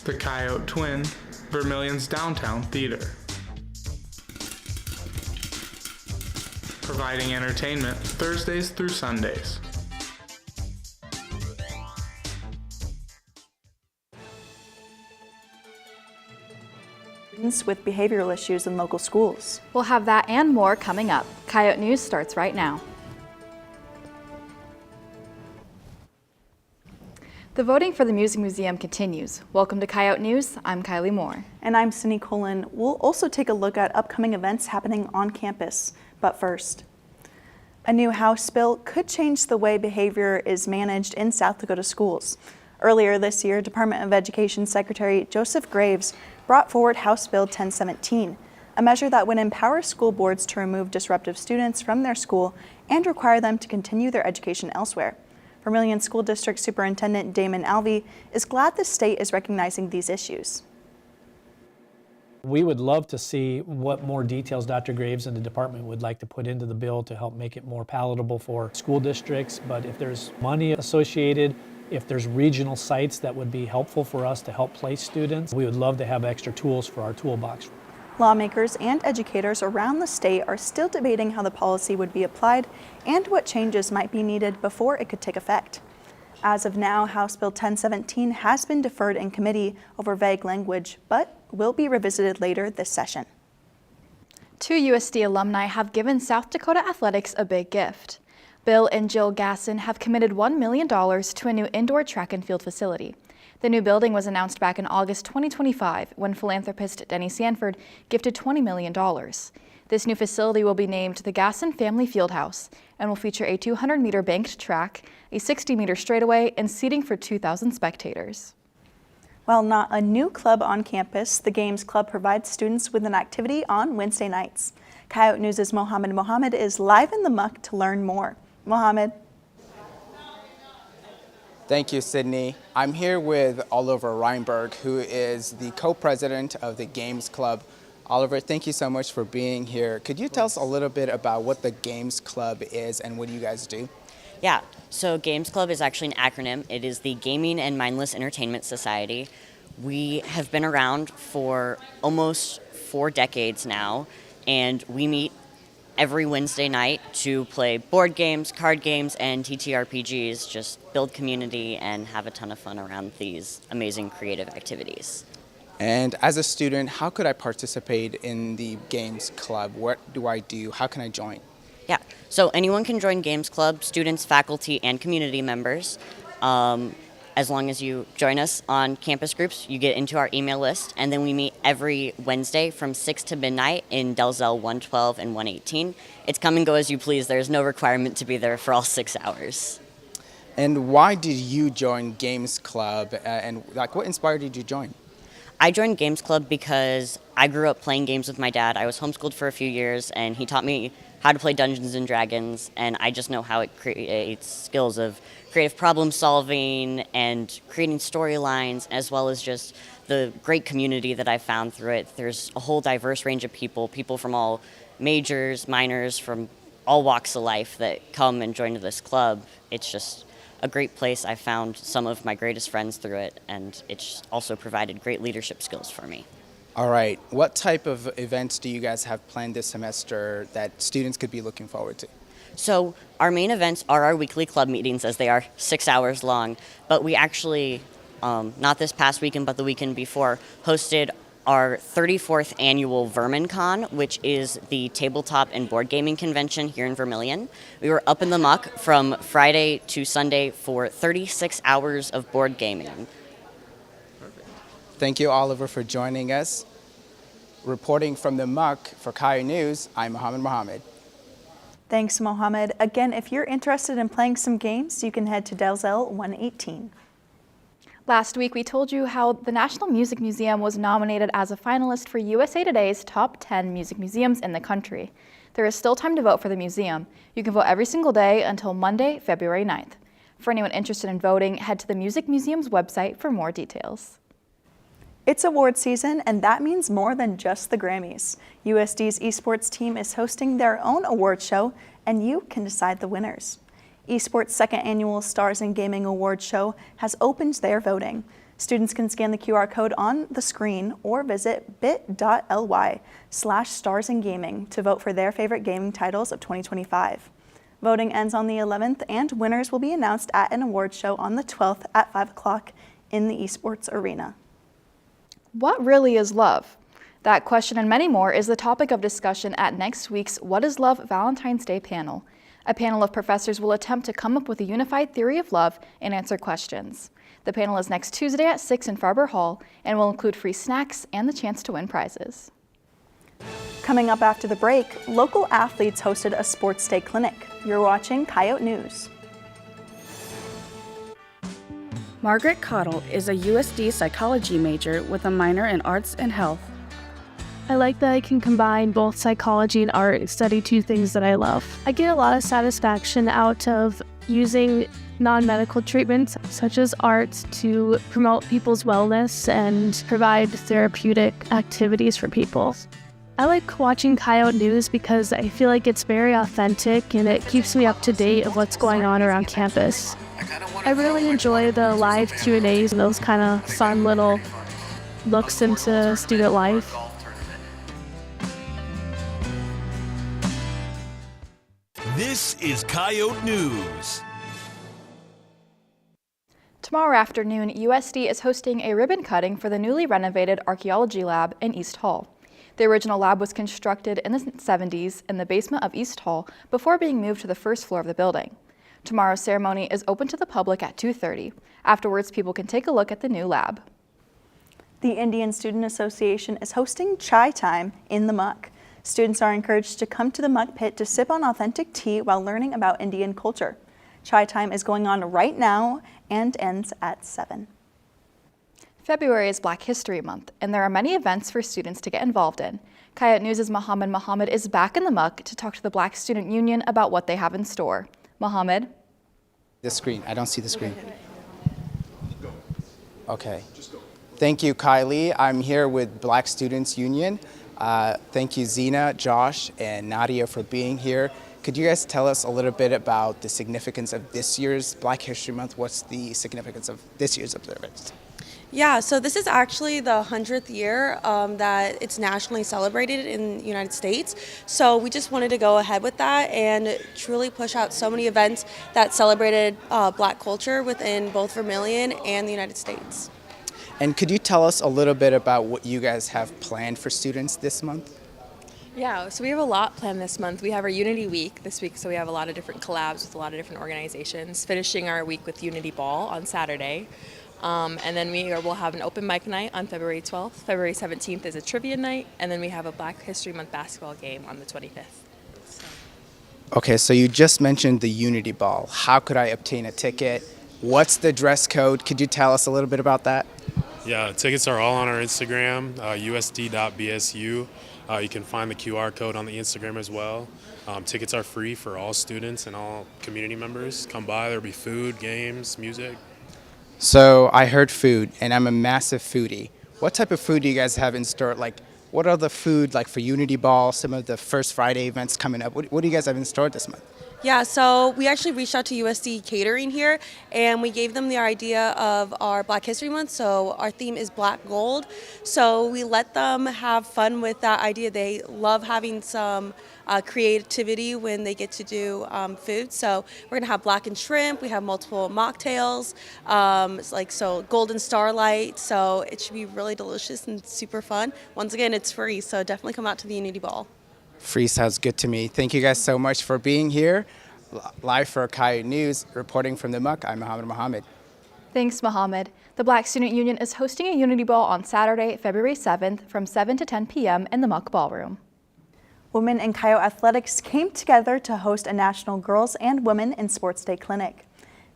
The Coyote Twin, Vermilion's downtown theater. Providing entertainment Thursdays through Sundays. Students with behavioral issues in local schools. We'll have that and more coming up. Coyote News starts right now. The voting for the Music Museum continues. Welcome to Coyote News. I'm Kylie Moore. And I'm Cindy Colin. We'll also take a look at upcoming events happening on campus. But first, a new House bill could change the way behavior is managed in South Dakota schools. Earlier this year, Department of Education Secretary Joseph Graves brought forward House Bill 1017, a measure that would empower school boards to remove disruptive students from their school and require them to continue their education elsewhere. Vermilion School District Superintendent Damon Alvey is glad the state is recognizing these issues. We would love to see what more details Dr. Graves and the department would like to put into the bill to help make it more palatable for school districts. But if there's money associated, if there's regional sites that would be helpful for us to help place students, we would love to have extra tools for our toolbox. Lawmakers and educators around the state are still debating how the policy would be applied and what changes might be needed before it could take effect. As of now, House Bill 1017 has been deferred in committee over vague language, but will be revisited later this session. Two USD alumni have given South Dakota athletics a big gift. Bill and Jill Gasson have committed $1 million to a new indoor track and field facility. The new building was announced back in August 2025 when philanthropist Denny Sanford gifted $20 million. This new facility will be named the Gasson Family Fieldhouse and will feature a 200-meter banked track, a 60-meter straightaway, and seating for 2,000 spectators. While not a new club on campus, the Games Club provides students with an activity on Wednesday nights. Coyote News' Mohammed Mohammed is live in the muck to learn more. Mohammed. Thank you, Sydney. I'm here with Oliver Reinberg, who is the co-president of the Games Club. Oliver, thank you so much for being here. Could you tell us a little bit about what the Games Club is and what do you guys do? Yeah, so Games Club is actually an acronym. It is the Gaming and Mindless Entertainment Society. We have been around for almost 4 decades now, and we meet every Wednesday night to play board games, card games, and TTRPGs, just build community and have a ton of fun around these amazing creative activities. And as a student, how could I participate in the Games Club? What do I do? How can I join? Yeah, so anyone can join Games Club, students, faculty, and community members. As long as you join us on campus groups, you get into our email list, and then we meet every Wednesday from 6 to midnight in Delzell 112 and 118. It's come and go as you please. There's no requirement to be there for all 6 hours. And why did you join Games Club, and what inspired you to join? I joined Games Club because I grew up playing games with my dad. I was homeschooled for a few years, and he taught me how to play Dungeons and Dragons, and I just know how it creates skills of creative problem solving and creating storylines, as well as just the great community that I found through it. There's a whole diverse range of people from all majors, minors, from all walks of life that come and join this club. It's just a great place. I found some of my greatest friends through it, and it's also provided great leadership skills for me. All right, what type of events do you guys have planned this semester that students could be looking forward to? So our main events are our weekly club meetings, as they are 6 hours long, but we actually, not this past weekend, but the weekend before, hosted our 34th annual VerminCon, which is the tabletop and board gaming convention here in Vermilion. We were up in the muck from Friday to Sunday for 36 hours of board gaming. Thank you, Oliver, for joining us. Reporting from the muck for Coyote News, I'm Mohammed Mohammed. Thanks, Mohammed. Again, if you're interested in playing some games, you can head to Delzell 118. Last week, we told you how the National Music Museum was nominated as a finalist for USA Today's Top 10 Music Museums in the country. There is still time to vote for the museum. You can vote every single day until Monday, February 9th. For anyone interested in voting, head to the Music Museum's website for more details. It's award season, and that means more than just the Grammys. USD's esports team is hosting their own award show, and you can decide the winners. Esports' second annual Stars in Gaming Awards show has opened their voting. Students can scan the QR code on the screen or visit bit.ly/starsingaming to vote for their favorite gaming titles of 2025. Voting ends on the 11th, and winners will be announced at an awards show on the 12th at 5 o'clock in the Esports Arena. What really is love? That question and many more is the topic of discussion at next week's What is Love Valentine's Day panel. A panel of professors will attempt to come up with a unified theory of love and answer questions. The panel is next Tuesday at 6 in Farber Hall and will include free snacks and the chance to win prizes. Coming up after the break, local athletes hosted a sports day clinic. You're watching Coyote News. Margaret Cottle is a USD psychology major with a minor in arts and health. I like that I can combine both psychology and art and study two things that I love. I get a lot of satisfaction out of using non-medical treatments such as arts to promote people's wellness and provide therapeutic activities for people. I like watching Coyote News because I feel like it's very authentic and it keeps me up to date of what's going on around campus. I really enjoy the live Q&As and those kind of fun little looks into student life. This is Coyote News. Tomorrow afternoon, USD is hosting a ribbon cutting for the newly renovated archaeology lab in East Hall. The original lab was constructed in the 70s in the basement of East Hall before being moved to the first floor of the building. Tomorrow's ceremony is open to the public at 2:30. Afterwards, people can take a look at the new lab. The Indian Student Association is hosting Chai Time in the Muck. Students are encouraged to come to the Muck Pit to sip on authentic tea while learning about Indian culture. Chai Time is going on right now and ends at 7. February is Black History Month, and there are many events for students to get involved in. Coyote News' Mohammed is back in the Muck to talk to the Black Student Union about what they have in store. Mohammed? The screen. I don't see the screen. Okay. Thank you, Kylie. I'm here with Black Students Union. Thank you, Zena, Josh, and Nadia for being here. Could you guys tell us a little bit about the significance of this year's Black History Month? What's the significance of this year's observance? Yeah, so this is actually the 100th year that it's nationally celebrated in the United States. So we just wanted to go ahead with that and truly push out so many events that celebrated Black culture within both Vermilion and the United States. And could you tell us a little bit about what you guys have planned for students this month? Yeah, so we have a lot planned this month. We have our Unity Week this week, so we have a lot of different collabs with a lot of different organizations, finishing our week with Unity Ball on Saturday. And then we'll have an open mic night on February 12th. February 17th is a trivia night, and then we have a Black History Month basketball game on the 25th. Okay, so you just mentioned the Unity Ball. How could I obtain a ticket? What's the dress code? Could you tell us a little bit about that? Yeah, tickets are all on our Instagram, usd.bsu. You can find the QR code on the Instagram as well. Tickets are free for all students and all community members. Come by, there'll be food, games, music. So I heard food, and I'm a massive foodie. What type of food do you guys have in store? Like, what are the food like for Unity Ball, some of the First Friday events coming up? What do you guys have in store this month? Yeah, so we actually reached out to USD Catering here, and we gave them the idea of our Black History Month. So our theme is Black Gold. So we let them have fun with that idea. They love having some creativity when they get to do food. So we're gonna have blackened shrimp. We have multiple mocktails, so golden starlight. So it should be really delicious and super fun. Once again, it's free, so definitely come out to the Unity Ball. Free sounds good to me. Thank you guys so much for being here. Live for Coyote News, reporting from the Muck, I'm Mohammed. Thanks, Mohammed. The Black Student Union is hosting a Unity Ball on Saturday, February 7th from 7 to 10 p.m. in the Muck Ballroom. Women in Coyote Athletics came together to host a National Girls and Women in Sports Day clinic.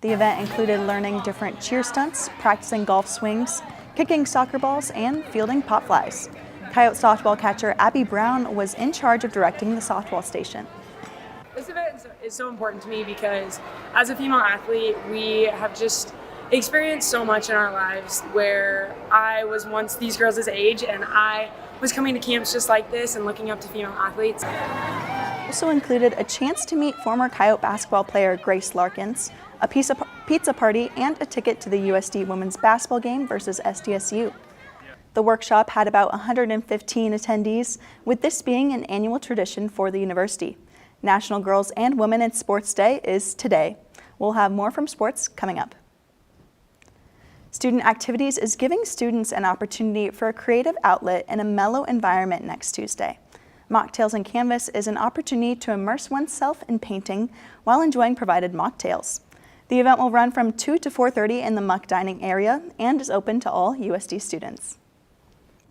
The event included learning different cheer stunts, practicing golf swings, kicking soccer balls, and fielding pop flies. Coyote softball catcher Abby Brown was in charge of directing the softball station. This event is so important to me because as a female athlete, we have just experienced so much in our lives where I was once these girls' age and I was coming to camps just like this and looking up to female athletes. also included a chance to meet former Coyote basketball player Grace Larkins, a pizza party, and a ticket to the USD women's basketball game versus SDSU. The workshop had about 115 attendees, with this being an annual tradition for the university. National Girls and Women in Sports Day is today. We'll have more from sports coming up. Student Activities is giving students an opportunity for a creative outlet in a mellow environment next Tuesday. Mocktails and Canvas is an opportunity to immerse oneself in painting while enjoying provided mocktails. The event will run from 2 to 4:30 in the Muck dining area and is open to all USD students.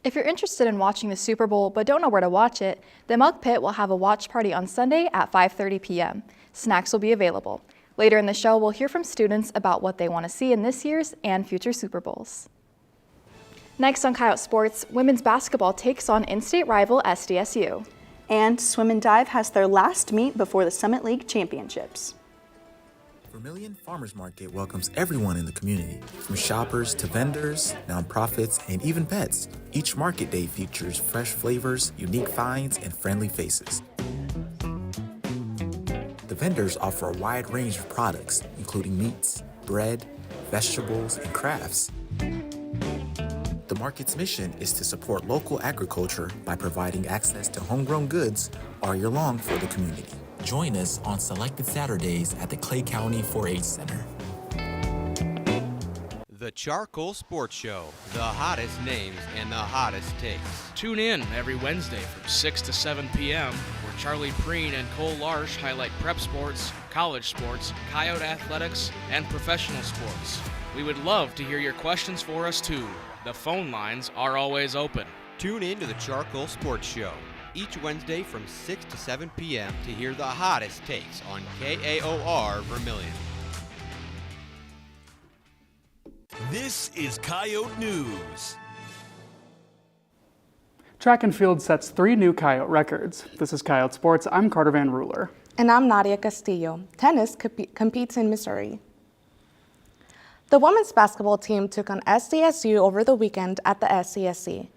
If you're interested in watching the Super Bowl but don't know where to watch it, the Muck Pit will have a watch party on Sunday at 5:30 p.m. Snacks will be available. Later in the show, we'll hear from students about what they want to see in this year's and future Super Bowls. Next on Coyote Sports, women's basketball takes on in-state rival SDSU. And Swim and Dive has their last meet before the Summit League Championships. Vermilion Farmers Market welcomes everyone in the community, from shoppers to vendors, nonprofits, and even pets. Each market day features fresh flavors, unique finds, and friendly faces. The vendors offer a wide range of products, including meats, bread, vegetables, and crafts. The market's mission is to support local agriculture by providing access to homegrown goods all year long for the community. Join us on selected Saturdays at the Clay County 4-H Center. The Charcoal Sports Show, the hottest names and the hottest takes. Tune in every Wednesday from 6 to 7 p.m. where Charlie Preen and Cole Larsch highlight prep sports, college sports, Coyote athletics, and professional sports. We would love to hear your questions for us too. The phone lines are always open. Tune in to the Charcoal Sports Show each Wednesday from 6 to 7 p.m. to hear the hottest takes on KAOR Vermilion. This is Coyote News. Track and field sets 3 new Coyote records. This is Coyote Sports. I'm Carter Van Ruler. And I'm Nadia Castillo. Tennis competes in Missouri. The women's basketball team took on SDSU over the weekend at the SCSC.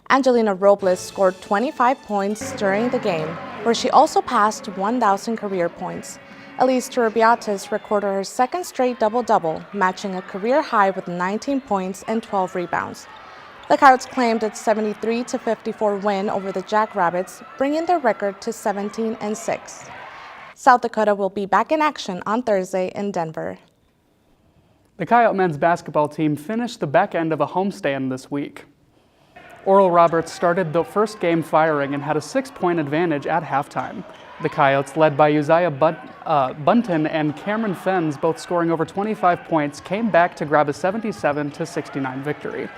Angelina Robles scored 25 points during the game, where she also passed 1,000 career points. Elise Turbiatis recorded her second straight double-double, matching a career high with 19 points and 12 rebounds. The Coyotes claimed its 73-54 win over the Jackrabbits, bringing their record to 17-6. South Dakota will be back in action on Thursday in Denver. The Coyote men's basketball team finished the back end of a homestand this week. Oral Roberts started the first game firing and had a 6-point advantage at halftime. The Coyotes, led by Uzziah Bunton and Cameron Fenns, both scoring over 25 points, came back to grab a 77-69 victory.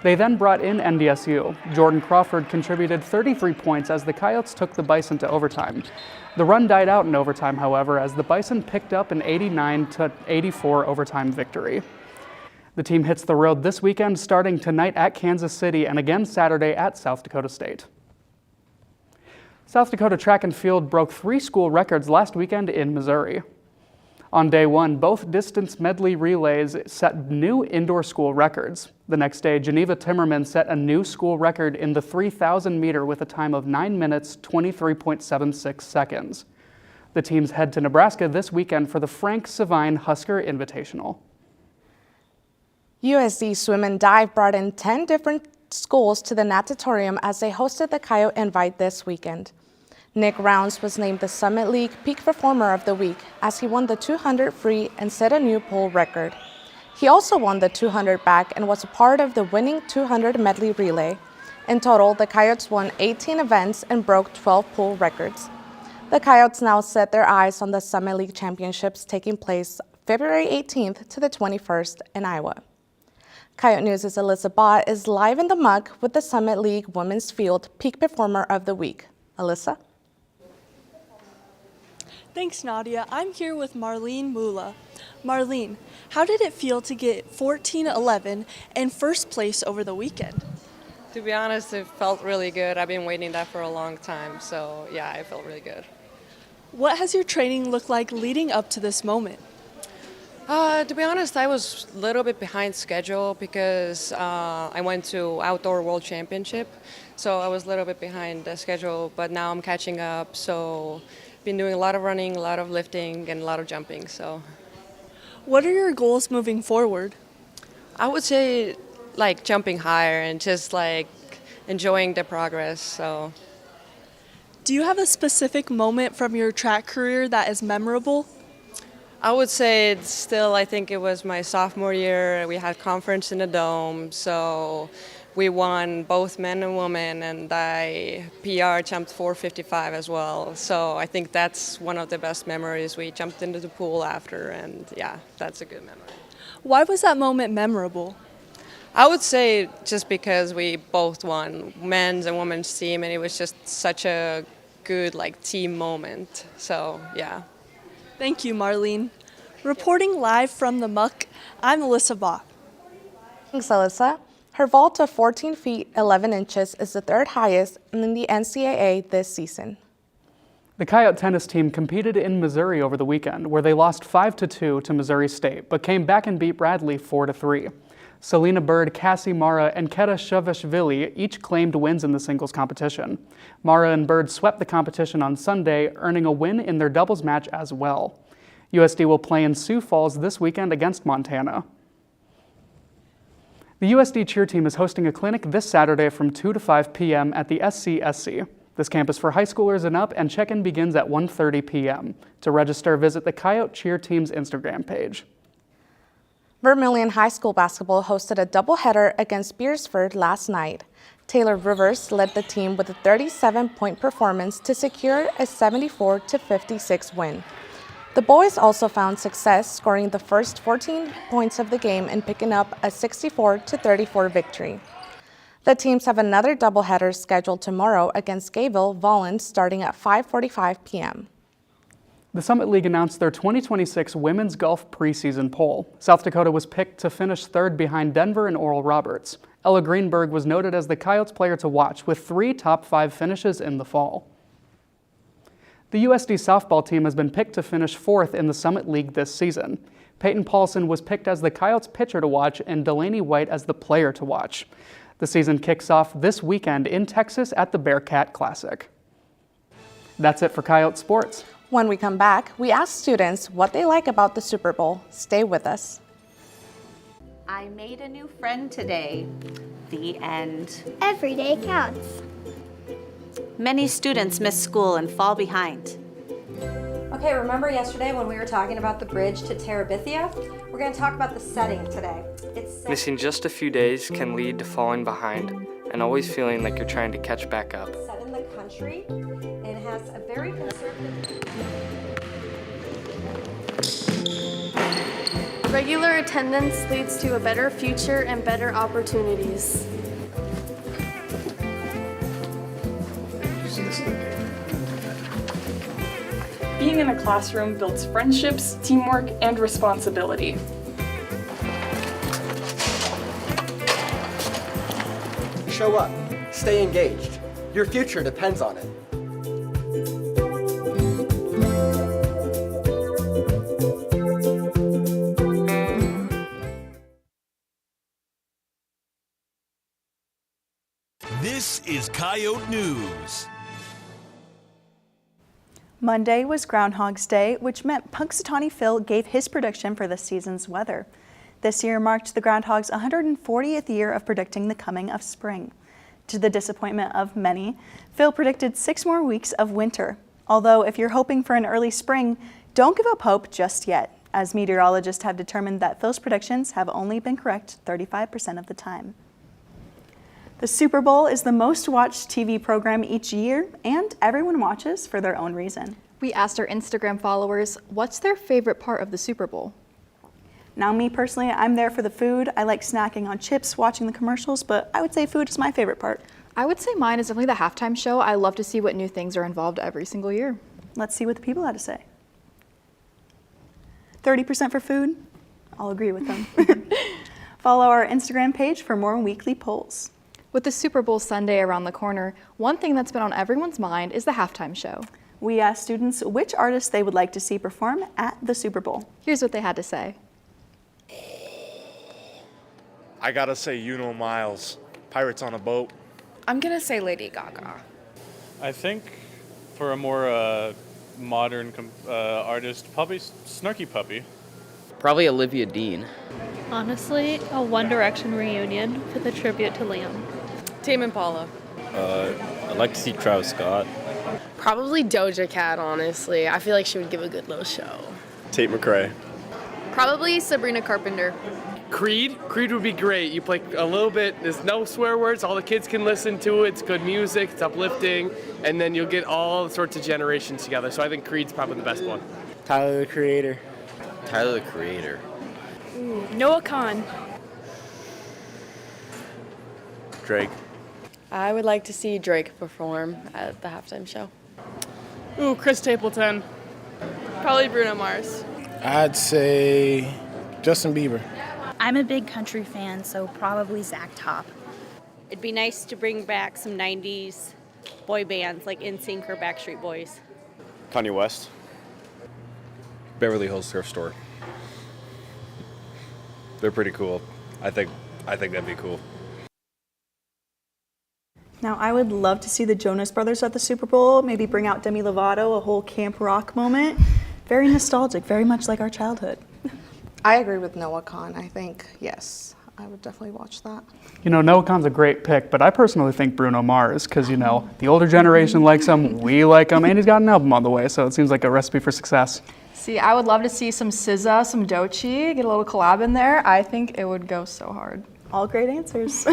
They then brought in NDSU. Jordan Crawford contributed 33 points as the Coyotes took the Bison to overtime. The run died out in overtime, however, as the Bison picked up an 89-84 overtime victory. The team hits the road this weekend, starting tonight at Kansas City and again Saturday at South Dakota State. South Dakota track and field broke 3 school records last weekend in Missouri. On day 1, both distance medley relays set new indoor school records. The next day, Geneva Timmerman set a new school record in the 3,000 meter with a time of 9 minutes, 23.76 seconds. The teams head to Nebraska this weekend for the Frank Savine Husker Invitational. USD Swim and Dive brought in 10 different schools to the natatorium as they hosted the Coyote Invite this weekend. Nick Rounds was named the Summit League Peak Performer of the Week as he won the 200 free and set a new pool record. He also won the 200 back and was a part of the winning 200 medley relay. In total, the Coyotes won 18 events and broke 12 pool records. The Coyotes now set their eyes on the Summit League Championships taking place February 18th to the 21st in Iowa. Coyote News' Alyssa Bott is live in the muck with the Summit League Women's Field Peak Performer of the Week. Alyssa? Thanks, Nadia. I'm here with Marlene Mula. Marlene, how did it feel to get 14-11 and first place over the weekend? To be honest, it felt really good. I've been waiting that for a long time, so yeah, it felt really good. What has your training looked like leading up to this moment? To be honest, I was a little bit behind schedule because I went to Outdoor World Championship, so I was a little bit behind the schedule, but now I'm catching up, so been doing a lot of running, a lot of lifting, and a lot of jumping. So, What are your goals moving forward? I would say like jumping higher and just like enjoying the progress. So, Do you have a specific moment from your track career that is memorable? I would say it's still, I think it was my sophomore year. We had conference in the Dome, so we won both men and women, and I PR jumped 4:55 as well. So I think that's one of the best memories. We jumped into the pool after, and yeah, that's a good memory. Why was that moment memorable? I would say just because we both won, men's and women's team, and it was just such a good like team moment. So yeah. Thank you, Marlene. Reporting live from the Muck, I'm Alyssa Bach. Thanks, Alyssa. Her vault of 14 feet 11 inches is the third highest in the NCAA this season. The Coyote tennis team competed in Missouri over the weekend, where they lost 5-2 to Missouri State, but came back and beat Bradley 4-3. Selena Bird, Cassie Mara, and Keta Shavashvili each claimed wins in the singles competition. Mara and Bird swept the competition on Sunday, earning a win in their doubles match as well. USD will play in Sioux Falls this weekend against Montana. The USD cheer team is hosting a clinic this Saturday from 2 to 5 p.m. at the SCSC. This camp is for high schoolers and up, and check-in begins at 1:30 p.m. To register, visit the Coyote cheer team's Instagram page. Vermilion High School basketball hosted a doubleheader against Beersford last night. Taylor Rivers led the team with a 37-point performance to secure a 74-56 win. The boys also found success scoring the first 14 points of the game and picking up a 64-34 victory. The teams have another doubleheader scheduled tomorrow against Gayville Volland starting at 5:45 p.m. The Summit League announced their 2026 women's golf preseason poll. South Dakota was picked to finish third behind Denver and Oral Roberts. Ella Greenberg was noted as the Coyotes player to watch with 3 top 5 finishes in the fall. The USD softball team has been picked to finish 4th in the Summit League this season. Peyton Paulson was picked as the Coyotes pitcher to watch and Delaney White as the player to watch. The season kicks off this weekend in Texas at the Bearcat Classic. That's it for Coyote Sports. When we come back, we ask students what they like about the Super Bowl. Stay with us. I made a new friend today. The end. Every day counts. Many students miss school and fall behind. Okay, remember yesterday when we were talking about the bridge to Terabithia? We're going to talk about the setting today. Missing just a few days can lead to falling behind and always feeling like you're trying to catch back up. Set in the country, and it has a very conservative... Regular attendance leads to a better future and better opportunities. Being in a classroom builds friendships, teamwork, and responsibility. Show up. Stay engaged. Your future depends on it. This is Coyote News. Monday was Groundhog's Day, which meant Punxsutawney Phil gave his prediction for the season's weather. This year marked the Groundhog's 140th year of predicting the coming of spring. To the disappointment of many, Phil predicted 6 more weeks of winter. Although if you're hoping for an early spring, don't give up hope just yet, as meteorologists have determined that Phil's predictions have only been correct 35% of the time. The Super Bowl is the most watched TV program each year, and everyone watches for their own reason. We asked our Instagram followers, what's their favorite part of the Super Bowl? Now, me personally, I'm there for the food. I like snacking on chips, watching the commercials, but I would say food is my favorite part. I would say mine is definitely the halftime show. I love to see what new things are involved every single year. Let's see what the people had to say. 30% for food? I'll agree with them. Follow our Instagram page for more weekly polls. With the Super Bowl Sunday around the corner, one thing that's been on everyone's mind is the halftime show. We asked students which artists they would like to see perform at the Super Bowl. Here's what they had to say. I gotta say, Miles, Pirates on a Boat. I'm gonna say Lady Gaga. I think for a more modern artist, probably Snarky Puppy. Probably Olivia Dean. Honestly, a One Direction reunion with a tribute to Liam. Tame Impala. I'd like to see Travis Scott. Probably Doja Cat, honestly. I feel like she would give a good little show. Tate McRae. Probably Sabrina Carpenter. Creed would be great. You play a little bit, there's no swear words, all the kids can listen to it, it's good music, it's uplifting, and then you'll get all sorts of generations together. So I think Creed's probably the best one. Tyler the Creator. Tyler the Creator. Ooh, Noah Khan. Drake. I would like to see Drake perform at the halftime show. Ooh, Chris Stapleton. Probably Bruno Mars. I'd say Justin Bieber. I'm a big country fan, so probably Zach Top. It'd be nice to bring back some 90s boy bands like NSYNC or Backstreet Boys. Kanye West. Beverly Hills Thrift Store. They're pretty cool. I think that'd be cool. Now, I would love to see the Jonas Brothers at the Super Bowl, maybe bring out Demi Lovato, a whole Camp Rock moment. Very nostalgic, very much like our childhood. I agree with Noah Khan. I think, yes, I would definitely watch that. You know, Noah Khan's a great pick, but I personally think Bruno Mars, because, you know, the older generation likes him, we like him, and he's got an album on the way, so it seems like a recipe for success. See, I would love to see some SZA, some Doechii, get a little collab in there. I think it would go so hard. All great answers.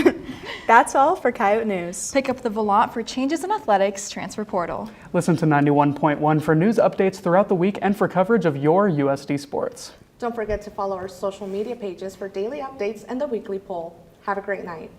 That's all for Coyote News. Pick up the Volant for changes in athletics transfer portal. Listen to 91.1 for news updates throughout the week and for coverage of your USD sports. Don't forget to follow our social media pages for daily updates and the weekly poll. Have a great night.